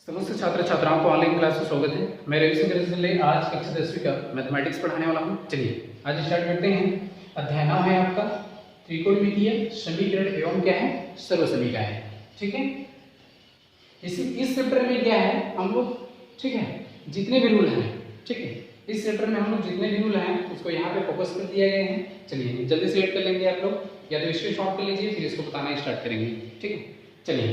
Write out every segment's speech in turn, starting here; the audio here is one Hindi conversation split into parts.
समस्त छात्र छात्राओं को ऑनलाइन क्लास में स्वागत है। मैं रविशंकर सिंह आज कक्षा 10वीं का मैथमेटिक्स पढ़ाने वाला हूँ। चलिए आज स्टार्ट करते हैं। अध्याय 9 है आपका त्रिकोणमितीय समीकरण एवं क्या है सर्व समीकरण। ठीक है, इस चैप्टर में क्या है हम लोग, ठीक है, जितने भी रूल हैं, ठीक है, इस चैप्टर में हम लोग जितने भी रूल हैं उसको यहाँ पे फोकस कर दिया गया है। चलिए जल्दी से ऐड कर लेंगे आप लोग, या तो इसको शॉर्ट कर लीजिए फिर इसको बताना स्टार्ट करेंगे। ठीक है, चलिए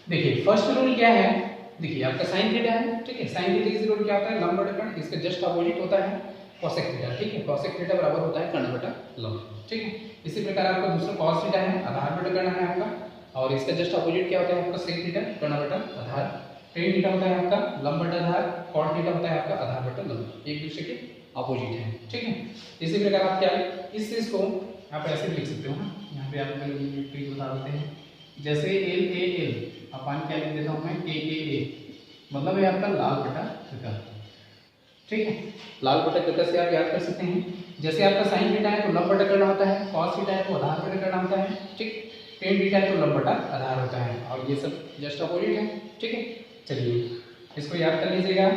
देखिए फर्स्ट रूल क्या है। देखिए आपका साइन थीटा है, ठीक है, साइन थीटा इज क्या होता है लंब बटा कर्ण, इसका जस्ट अपोजिट होता है कोसेक थीटा। ठीक है, कोसेक थीटा बराबर होता है कर्ण बटा लंब। ठीक है, इसी प्रकार आपका दूसरा कॉस थीटा है, आधार बटा कर्ण है आपका, और इसका जस्ट अपोजिट क्या होता है आपका सेक थीटा कर्ण बटा आधार। टेन थीटा होता है आपका लंब बटा आधार, कॉट थीटा होता है आपका आधार बटा लंब, एक दूसरे के अपोजिट है। ठीक है, इसी प्रकार आप क्या इस चीज को आप ऐसे लिख सकते हो ना, यहाँ पे आप ट्रिक बता देते हैं। जैसे एल ए एल अपन क्या लिख देता हूँ मैं ए, मतलब है आपका लाल बटा थीटा। ठीक है, लाल बटा थीटा से आप याद कर सकते हैं। जैसे आपका साइन थीटा है तो लंब बटा कर्ण होता है, कॉस थीटा है तो आधार बटा कर्ण होता है, ठीक, टेन थीटा है तो लंब बटा आधार होता है, और ये सब जस्ट अपोजिट है। ठीक है, चलिए इसको याद कर लीजिएगा।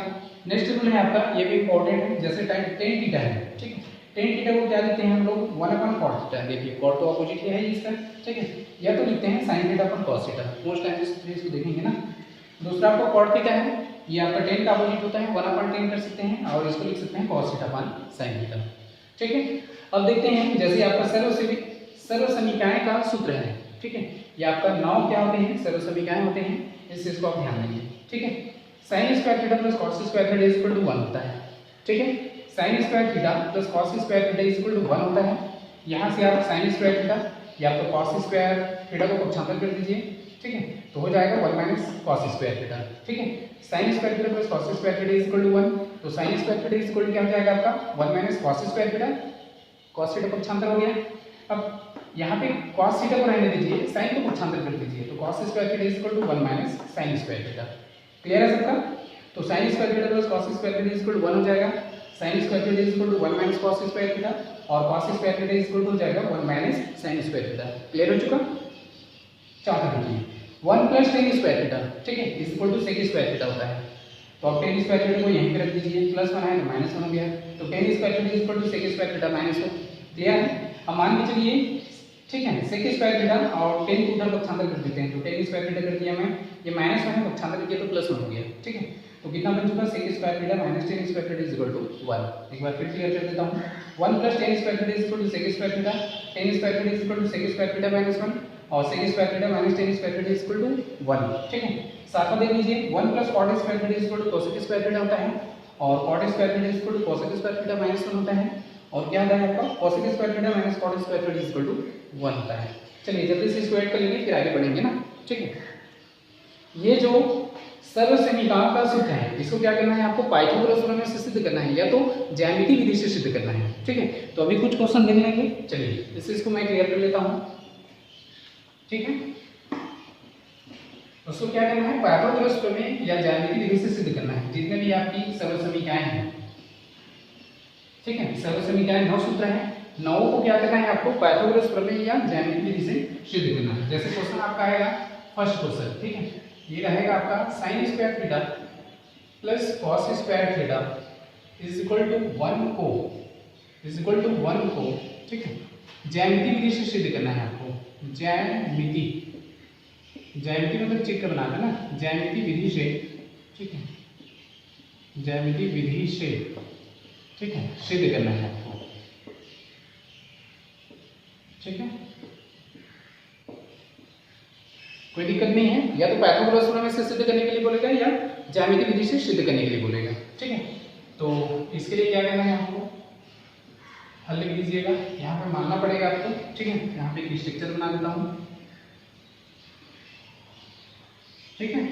नेक्स्ट रूल है आपका, ये भी इंपॉर्टेंट है। जैसे टेन थीटा है, ठीक है, टेन थीटा को क्या लिखते हैं हम लोग 1/cot थीटा। देखिए cot तो अपोजिट है इसका, ठीक है, या तो लिखते हैं sin थीटा अपन cos थीटा, मोस्ट टाइम इसको देखेंगे ना। दूसरा आपको cot थीटा है, ये आपका टेन का अपोजिट होता है 1/10 कर सकते हैं, और इसको लिख सकते हैं cos थीटा अपन sin थीटा। ठीक है, अब देखते हैं जैसे आपका सर्व समीकरण का सूत्र है। ठीक है, ये आपका 9 क्या होते हैं सर्व समीकरण होते हैं, इस चीज को आप ध्यान देंगे। ठीक है, sin square theta plus cos square theta equal to 1 होता है। ठीक है, sin square theta plus cos square theta equal to 1 होता है। यहाँ से आप sin स्क्वायर थीटा या तो cos स्क्वायर थीटा को पक्षांतर कर दीजिए, ठीक है, तो हो जाएगा 1 माइनस cos स्क्वायर थीटा। ठीक है, sin square theta plus cos square theta equal to 1, तो sin square theta equal to क्या हो जाएगा आपका 1 minus cos square theta, cos theta पक्षांतर हो गया। अब यहाँ पे cos थीटा को रहने दीजिए, sin को पक्षांतर कर दीजिए, तो cos square theta equal to 1 minus sin square theta. Clear है सबका? तो sin square theta plus cos square theta equal to 1 हो जाएगा, sin square theta equal to 1 minus cos square theta, और cos square theta equal to हो जाएगा 1 minus sin square theta. Clear हो चुका? चौथा देखिए 1 प्लस tan स्क्वायर थीटा, ठीक है, equal to sec square theta होता है। तो आप tan स्क्वायर थीटा को यहीं पे रख दीजिए, प्लस 1 है तो माइनस 1 हो गया, तो tan square theta equal to sec square theta minus 1। Clear है? अब मान के चलिए, ठीक है, sec स्क्वायर थीटा और tan को उधर पक्षांतर कर देते हैं, तो tan स्क्वायर थीटा कर दिया मैं, ये माइनस 1 है पक्षांतर किया तो प्लस 1 हो गया। ठीक है, तो कितना बन चुका sec square theta minus tan square theta equal to 1। एक बार फिर क्लियर कर देता हूं, 1 plus tan square theta equal to sec square theta, tan square theta equal to sec square theta minus 1, और sec square theta minus tan square theta equal to 1। ठीक है, साथ में देख लीजिए 1 plus cot square theta equal to cosec square theta होता है, और cot square theta equal to cosec square theta minus 1 होता है, और क्या होता है आपका cosec square theta minus cot square theta equal to 1 होता है। चलिए जल्दी से इसको ऐड कर लेंगे फिर आगे बढ़ेंगे ना। ठीक है, ये जो सर्व समीकरण का सूत्र है इसको क्या करना है आपको पाइथागोरस प्रमेय से सिद्ध करना है, या तो ज्यामिति विधि से सिद्ध करना है। ठीक है, तो अभी कुछ क्वेश्चन देख लेंगे। चलिए इस चीज को मैं क्लियर कर लेता हूं। ठीक है, उसको क्या करना है पाइथागोरस प्रमेय या ज्यामिति विधि से सिद्ध करना है, जितने भी आपकी सर्व समीकरण हैं। ठीक है, सर्व समीकरण 9 सूत्र है, 9 को क्या करना है आपको पाइथागोरस प्रमेय या ज्यामिति विधि से सिद्ध करना है। जैसे क्वेश्चन आपका आएगा फर्स्ट क्वेश्चन, ठीक है, ये रहेगा आपका sin square theta plus cos square theta is equal to 1 को, ठीक है, ज्यामिति विधि से सिद्ध करना है आपको। ज्यामिति मतलब चित्र बनाना ना, ज्यामिति विधि से, ठीक है, ज्यामिति विधि से, ठीक है, सिद्ध करना है आपको। ठीक है, कोई दिक्कत नहीं है, या तो पाइथागोरस प्रमेय से सिद्ध करने के लिए बोलेगा या ज्यामिति विधि से सिद्ध करने के लिए बोलेगा। ठीक है, तो इसके लिए क्या करना है आपको हल लिख दीजिएगा, यहाँ पे मानना पड़ेगा आपको। ठीक है, यहाँ पे एक स्ट्रक्चर बना देता हूँ। ठीक है,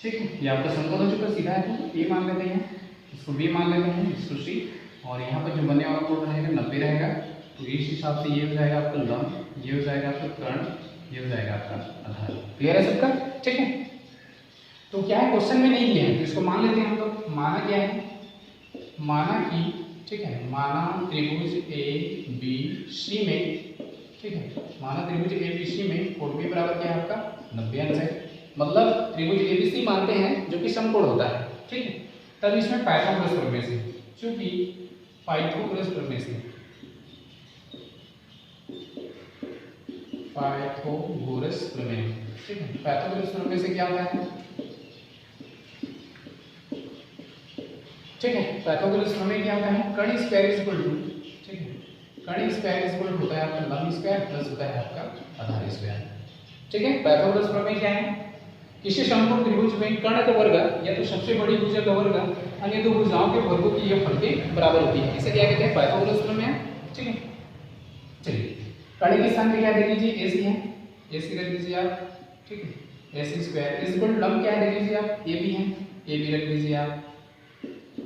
ठीक है, ये आपका समकोण हो चुका सीधा है, तो ए मान लेते हैं, इसको बी मान लेते हैं, इसको सी, और यहाँ पर जो बनने वाला कोण रहेगा 90 रहेगा, तो इस हिसाब से ये हो जाएगा आपका लंब, ये हो जाएगा आपका कर्ण, ये हो जाएगा आपका आधार। क्लियर है सबका? ठीक है, तो क्या है क्वेश्चन में नहीं दिया है तो इसको मान लेते हैं हम लोग। माना क्या है, माना कि, ठीक है, माना त्रिभुज ए बी सी में, ठीक है। माना त्रिभुज एबीसी में कोण भी बराबर क्या है आपका 90 अंश है, मतलब त्रिभुज एबीसी मानते हैं जो कि समकोण होता है, ठीक है। तब इसमें पाइथागोरस प्रमेय से, क्योंकि पाइथागोरस प्रमेय से पाइथागोरस प्रमेय, ठीक है। पाइथागोरस प्रमेय से क्या होता है, ठीक है। पाइथागोरस प्रमेय क्या होता है, कर्ण स्क्वायर इज इक्वल टू, ठीक है, कर्ण स्क्वायर इज इक्वल होता है आपका लंब स्क्वायर प्लस होता है आपका आधार स्क्वायर, ठीक है। पाइथागोरस प्रमेय क्या है, किसी समकोण त्रिभुज में कर्ण का वर्ग या तो सबसे बड़ी भुजा का वर्ग अन्य दो भुजाओं के वर्गों की यह फल के बराबर होती है, इसे क्या कहते हैं, पाइथागोरस प्रमेय, ठीक है। चलिए कर्ण के स्थान पे क्या दे लीजिए, AC है, AC रख लीजिए आप, ठीक है। AC स्क्वायर इज इक्वल लंब क्या है दे लीजिए आप, AB है, AB रख लीजिए आप,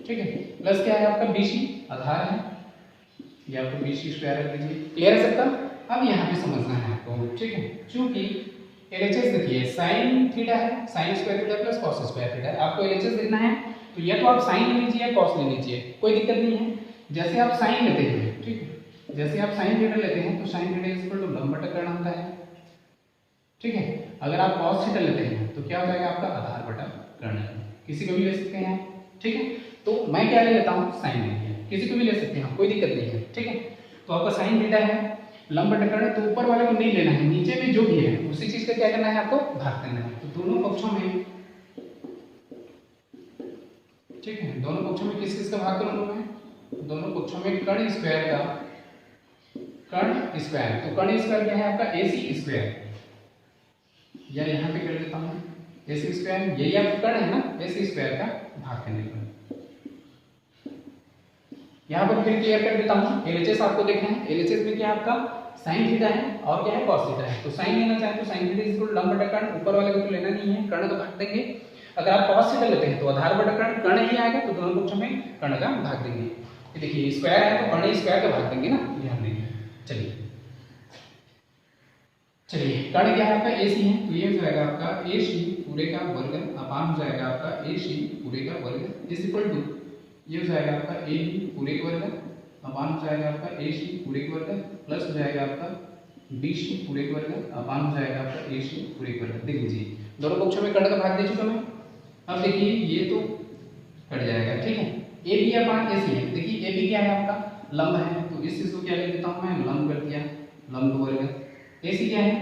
ठीक है। प्लस क्या है आपका BC आधार है, ये आपको BC स्क्वायर रख लीजिए। क्लियर है सबका। अब यहाँ पे समझना है आपको, ठीक है, क्योंकि LHS देखिए साइन थीटा है, sine square theta plus cos square theta है। आपको LHS देखना है तो या तो आप साइन ले लीजिए या कॉस ले लीजिए, कोई दिक्कत नहीं है। जैसे आप साइन लेते हैं, ठीक है, जैसे आप साइन थीटा लेते हैं तो sine theta is equal to लंब बटा कर्ण होता है, ठीक है। अगर आप कॉस थीटा लेते हैं तो क्या हो जाएगा आपका आधार बटा कर्ण, किसी को भी ले सकते हैं, ठीक है। तो मैं क्या ले लेता हूँ, साइन ले लिया, किसी को भी ले सकते हैं, कोई दिक्कत नहीं है, ठीक है। तो आपका साइन थीटा है लंब बटा कर्ण, तो ऊपर वाले को नहीं लेना है, नीचे में जो भी है उसी चीज का क्या करना है आपको, भाग करना है। तो दोनों पक्षों में, ठीक है, दोनों पक्षों में किस चीज का भाग करूंगा मैं, दोनों पक्षों में कर्ण स्क्वायर का, कर्ण स्क्वायर, तो कर्ण स्क्वायर क्या है आपका AC स्क्वायर, या यहाँ पे कर देता हूँ AC स्क्वायर, यही आपका कर्ण है ना, AC स्क्वायर का भाग करने पर। यहाँ पर फिर क्लियर कर देता हूँ, LHS आपको देखना है, LHS में क्या आपका साइन थीटा है और क्या है कॉस थीटा है। तो साइन लेना चाहे तो साइन थीटा इज इक्वल लंब बटा कर्ण, ऊपर वाले को तो लेना नहीं है, कर्ण तो भाग देंगे। अगर आप कॉस थीटा लेते हैं तो आधार बटा कर्ण, कर्ण ही आएगा, तो दोनों पक्षों में कर्ण का भाग देंगे। ये देखिए स्क्वायर है तो कर्ण स्क्वायर का भाग देंगे ना, ध्यान देंगे। चलिए चलिए कर्ण क्या है आपका AC है, तो ये हो जाएगा आपका AC पूरे का वर्ग अपान हो जाएगा आपका AC पूरे का वर्ग इज इक्वल टू, ये हो जाएगा आपका AB पूरे का वर्ग अपान हो जाएगा आपका AC पूरे का वर्ग प्लस हो जाएगा आपका BC पूरे का वर्ग अपान हो जाएगा आपका AC पूरे का वर्ग। देख लीजिए दोनों पक्षों में कर्ण का भाग दे चुका मैं। अब देखिए ये तो कट जाएगा, ठीक है। AB अपान AC है, देखिए AB क्या है आपका लंब है, तो इस चीज को क्या लिख देता हूँ मैं, लंब कर दिया, लंब वर्ग। AC क्या है,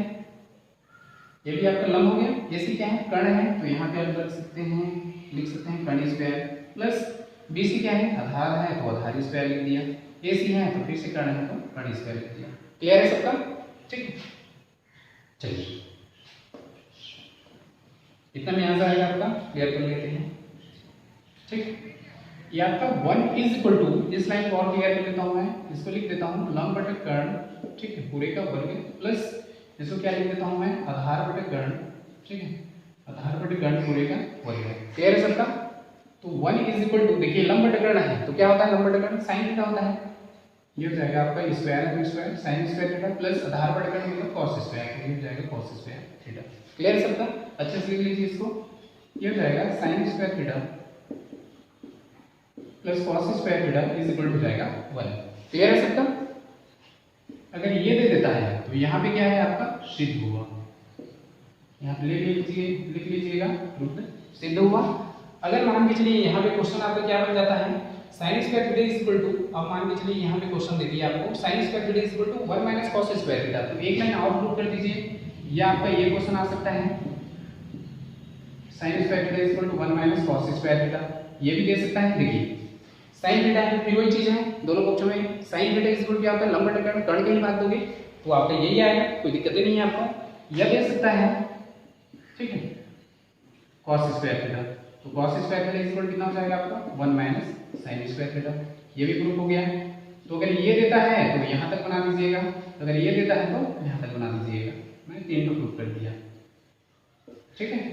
ये भी आपका लंब हो गया, AC क्या है कर्ण है, तो यहाँ पे आप रख सकते हैं, लिख सकते हैं कर्ण स्क्वायर प्लस BC क्या है आधार है, तो आधार स्क्वायर लिख दिया, AC है तो फिर से कर्ण है तो कर्ण स्क्वायर लिख दिया। क्लियर है सबका, ठीक है। चलिए इतना में आंसर आएगा आपका, क्लियर कर लेते हैं, ठीक। ये आपका 1 इज इक्वल टू, इस लाइन को और क्लियर कर लेता हूँ मैं, इसको लिख देता हूँ लंब बटा कर्ण, ठीक है, पूरे का वर्ग प्लस इसको क्या लिख देता हूँ मैं, आधार बटे कर्ण, ठीक है, आधार बटे कर्ण पूरे का वर्ग। क्लियर है सबका। तो 1 इज इक्वल टू, देखिए लंब बटे कर्ण है तो क्या होता है लंब बटे कर्ण, साइन थीटा होता है, ये हो जाएगा आपका स्क्वायर है तो square sine square theta plus आधार बटे कर्ण मतलब कॉस स्क्वायर, तो ये हो जाएगा कॉस स्क्वायर थीटा। क्लियर है सबका, अच्छे से लिख लीजिए इसको, ये हो जाएगा sine square theta plus cos square theta is equal to जाएगा 1। क्लियर है सबका। अगर ये दे देता है तो यहाँ पे क्या है आपका सिद्ध हुआ, यहाँ पे लिख लीजिएगा रूप सिद्ध हुआ। अगर मान के चलिए यहाँ पे क्वेश्चन आपका क्या बन जाता है, sine square theta is equal to, अब मान के चलिए यहाँ पे क्वेश्चन दे दिया आपको sine square theta is equal to 1 minus cos square theta, तो एक लाइन और प्रूव कर दीजिए, या आपका ये क्वेश्चन आ सकता है sine square theta is equal to 1 minus cos square theta, ये भी दे सकता है। देखिए साइन थीटा है फिर वही चीज है, दोनों पक्षों में sine theta is equal to क्या होता है लंब बटा कर्ण, कर्ण के ही भाग दोगे तो आपका यही आएगा, कोई दिक्कत नहीं है आपको। यह दे सकता है, ठीक है, cos स्क्वायर थीटा, तो cos square theta is equal कितना हो जाएगा आपका 1 माइनस sin स्क्वायर थीटा, ये भी प्रूफ हो गया। तो अगर ये देता है तो यहाँ तक बना दीजिएगा, अगर ये देता है तो यहाँ तक बना दीजिएगा, मैंने 3 को प्रूफ कर दिया, ठीक है।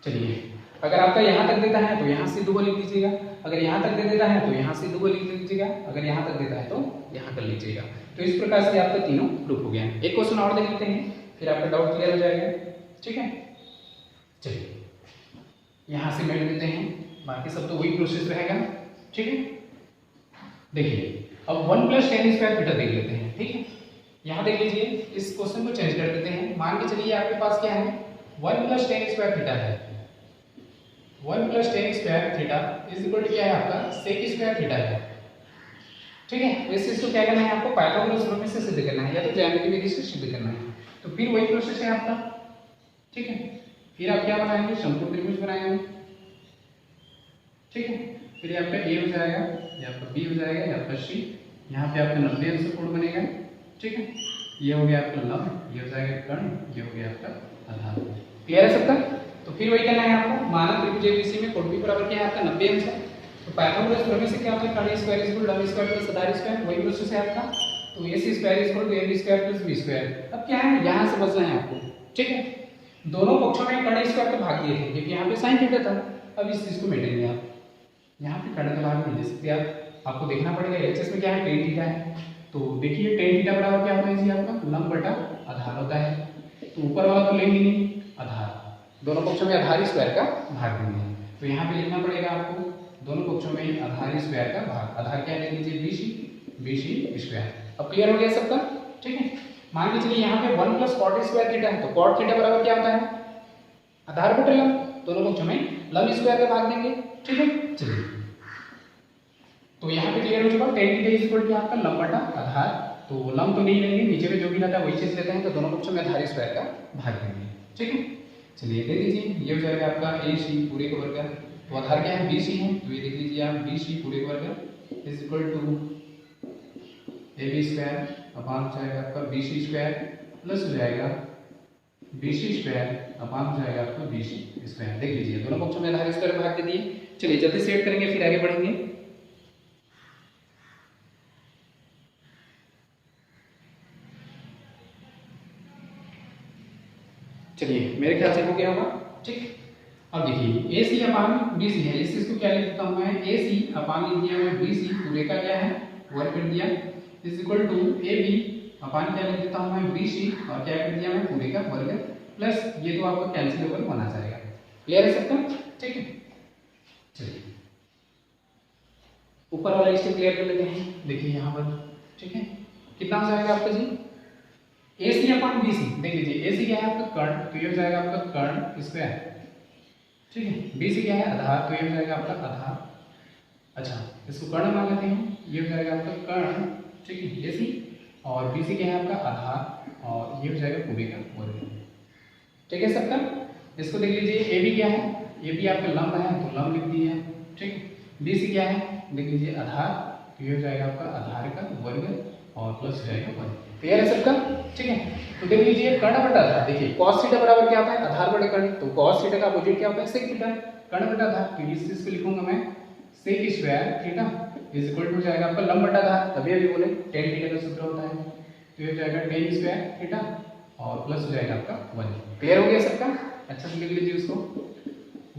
चलिए अगर आपका यहाँ तक देता है तो यहाँ से 2 लिख लीजिएगा, अगर यहाँ तक दे देता है तो यहाँ से 2 लिख लीजिएगा, अगर यहाँ तक देता है तो यहाँ कर लीजिएगा। तो इस प्रकार से आपका तीनों प्रूफ हो गया। एक क्वेश्चन और देख लेते हैं फिर आपका डाउट क्लियर हो जाएगा, ठीक है। चलिए यहाँ से मिल लेते हैं, बाकी सब तो वही प्रोसेस रहेगा, ठीक है। देखिए अब 1 प्लस टेन स्क्वायर थीटा देख लेते हैं, ठीक है। यहाँ देख लीजिए, इस क्वेश्चन को चेंज कर देते हैं। मान के चलिए आपके पास क्या है, 1 प्लस टेन स्क्वायर थीटा है। 1 plus tan square theta is equal to क्या है आपका, सेक स्क्वायर थीटा है, ठीक है। इस चीज को क्या करना है आपको, पाइथागोरस थ्योरम से सिद्ध करना है या तो ज्यामिति विधि से सिद्ध करना है। तो फिर वही प्रोसेस है आपका, ठीक है। फिर आप क्या बनाएंगे, समकोण त्रिभुज बनाएंगे, ठीक है। फिर आपका ए हो जाएगा, या आपका बी हो जाएगा, या आपका सी। यहाँ पे आपका 90 अंश कोण बनेगा, ठीक है। ये हो गया आपका लंब, ये हो जाएगा कर्ण, ये हो गया आपका आधार। क्लियर है सबका। तो फिर वही करना है आपको, मानक त्रिभुज एबीसी में कोण भी बराबर क्या है आपका 90 अंश है। तो पाइथागोरस थ्योरम से क्या होता है, कर्ण स्क्वायर इज इक्वल टू लंब स्क्वायर प्लस आधार स्क्वायर, वही प्रोसेस है आपका। तो ac square is equal to ab square plus b square. अब क्या है, यहाँ समझना है आपको, ठीक है। दोनों पक्षों में कर्ण स्क्वायर का भाग दिए थे, क्योंकि यहाँ पे sin थीटा था। अब इस चीज को मिटाएंगे आप, यहाँ पे कर्ण का भाग नहीं दे सकते आप, आपको देखना पड़ेगा एलएचएस में क्या है, tan थीटा है। तो देखिए tan थीटा बराबर क्या होता है जी आपका, लंब बटा आधार होता है। तो ऊपर वाला तो लेंगे नहीं, आधार, दोनों पक्षों में आधार स्क्वायर का भाग देंगे। तो यहाँ पे लिखना पड़ेगा आपको, दोनों पक्षों में आधार स्क्वायर का भाग, आधार क्या ले लीजिए, BC स्क्वायर। अब क्लियर हो गया सबका, ठीक है। मान के चलिए यहाँ पे 1 प्लस कॉट स्क्वायर थीटा है। तो कॉट थीटा बराबर क्या होता है, आधार बटे लंब, दोनों पक्षों में लंब स्क्वायर का भाग देंगे, ठीक है। चलिए, तो यहाँ पे क्लियर हो चुका, tan theta is equal to आपका लंब बटा आधार। तो लंब तो नहीं लेंगे, नीचे में जो भी रहता है वही चीज लेते हैं। तो दोनों पक्षों में आधार स्क्वायर का भाग देंगे, ठीक है। चलिए दे दीजिए, ये हो जाएगा आपका AC पूरे का वर्ग, तो आधार क्या है, BC है। तो ये देख लीजिए आप, BC पूरे का वर्ग is equal to AB square upon हो जाएगा आपका BC स्क्वायर प्लस हो जाएगा BC स्क्वायर अपान हो जाएगा आपका BC स्क्वायर। देख लीजिए, दोनों पक्षों में आधार स्क्वायर भाग दे दिए। चलिए जल्दी सेट करेंगे, फिर आगे बढ़ेंगे। चलिए मेरे ख्याल से हो गया होगा, ठीक। अब देखिए AC अपान BC है, इस चीज को क्या लिख देता हूं मैं, AC अपान लिख दिया मैं BC पूरे का क्या है वर्ग कर दिया इज इक्वल टू AB अपान क्या लिख देता हूं मैं BC और क्या कर दिया मैं पूरे का वर्ग प्लस ये तो आपको कैंसिलेबल बना जाएगा। क्लियर है सबका, ठीक है। चलिए ऊपर वाला स्टेप क्लियर कर लेते हैं। देखिए यहाँ पर, ठीक है, कितना हो जाएगा आपका जी, AC अपान BC। देख लीजिए AC क्या है आपका कर्ण, तो ये हो जाएगा आपका कर्ण स्क्वायर, ठीक है। BC क्या है आधार, तो ये हो जाएगा आपका आधार। अच्छा, इसको कर्ण मान लेते हैं, ये हो जाएगा आपका कर्ण, ठीक है, AC। और BC क्या है आपका आधार, और ये हो जाएगा पूरे का वर्ग, ठीक है सबका। इसको देख लीजिए, AB क्या है, AB आपका लंब है तो लंब लिख दिया, ठीक है। BC क्या है, देख लीजिए आधार, तो ये हो जाएगा आपका आधार का वर्ग और प्लस हो जाएगा वर्ग। क्लियर है सबका, ठीक है। तो देख लीजिए कर्ण बटा आधार, देखिए cos थीटा बराबर क्या होता है, आधार बटे कर्ण। तो cos थीटा का अपोजिट क्या होता है, sec थीटा। कर्ण बटा आधार, तो इस चीज को लिखूंगा मैं sec square theta is equal to हो जाएगा आपका लंब बटा आधार, तभी अभी बोले tan थीटा का सूत्र होता है। तो ये हो जाएगा tan स्क्वायर थीटा और प्लस हो जाएगा आपका 1। क्लियर हो गया सबका, अच्छा से लिख लीजिए उसको,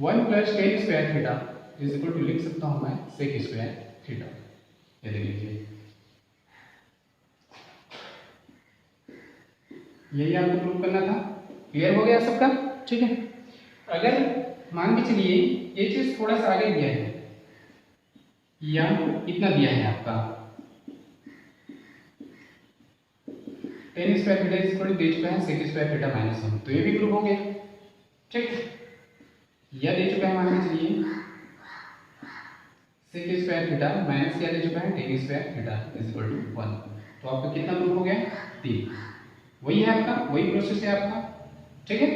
1 plus tan square theta is equal to लिख सकता हूं मैं sec स्क्वायर थीटा। ये देख लीजिए, यही आपको प्रूव करना था। क्लियर हो गया सबका, ठीक है। अगर मान के चलिए ये चीज थोड़ा सा आगे दिया है या इतना दिया है आपका tan square theta is equal to दे चुका है sec स्क्वायर थीटा माइनस 1, तो ये भी प्रूव हो गया, ठीक। या दे चुका है मान के चलिए sec स्क्वायर थीटा माइनस या दे चुका है tan square theta is equal to 1, तो आपका कितना प्रूव हो गया, 3। वही है आपका, वही प्रोसेस है आपका, ठीक है।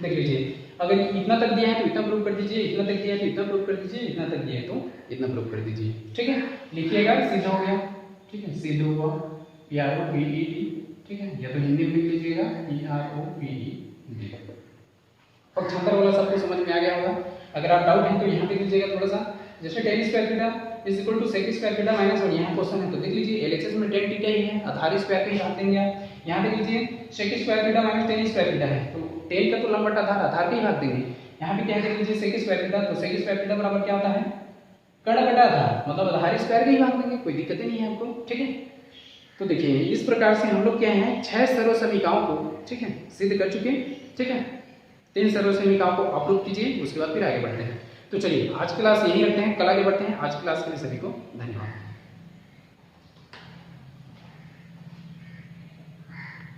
देख लीजिए, अगर इतना तक दिया है तो इतना प्रूव कर दीजिए, इतना तक दिया है तो इतना प्रूव कर दीजिए, इतना तक दिया है तो इतना प्रूव कर दीजिए, ठीक है। लिखिएगा, सीधा हो गया, ठीक है, सीधा हुआ PROPED, ठीक है, या तो हिंदी में लिख लीजिएगा PROPED। पक्षांतर वाला सबको समझ में आ गया होगा। अगर आप डाउट है तो यहाँ देख लीजिएगा थोड़ा सा, जैसे tan square theta is equal to sec square theta minus 1, यहाँ क्वेश्चन है तो देख लीजिए LHS में tan थीटा ही है, आधार स्क्वायर का ही भाग देंगे आप। यहाँ देख लीजिए sec square theta minus tan square theta है, तो tan का तो लंब बटा आधार, आधार का ही भाग देंगे। यहाँ पे क्या देख लीजिए sec स्क्वायर थीटा, तो sec स्क्वायर थीटा बराबर क्या होता है, कर्ण बटा आधार, मतलब आधार स्क्वायर का ही भाग देंगे, कोई दिक्कत नहीं है हमको, ठीक है। तो देखिए इस प्रकार से हम लोग क्या है 6 सरल समीकरणों को, ठीक है, सिद्ध कर चुके हैं, ठीक है। 3 सरल समीकरणों को अप्रूव कीजिए, उसके बाद फिर आगे बढ़ते हैं। तो चलिए आज क्लास यही रखते हैं, कल आगे बढ़ते हैं। आज क्लास के लिए सभी को धन्यवाद।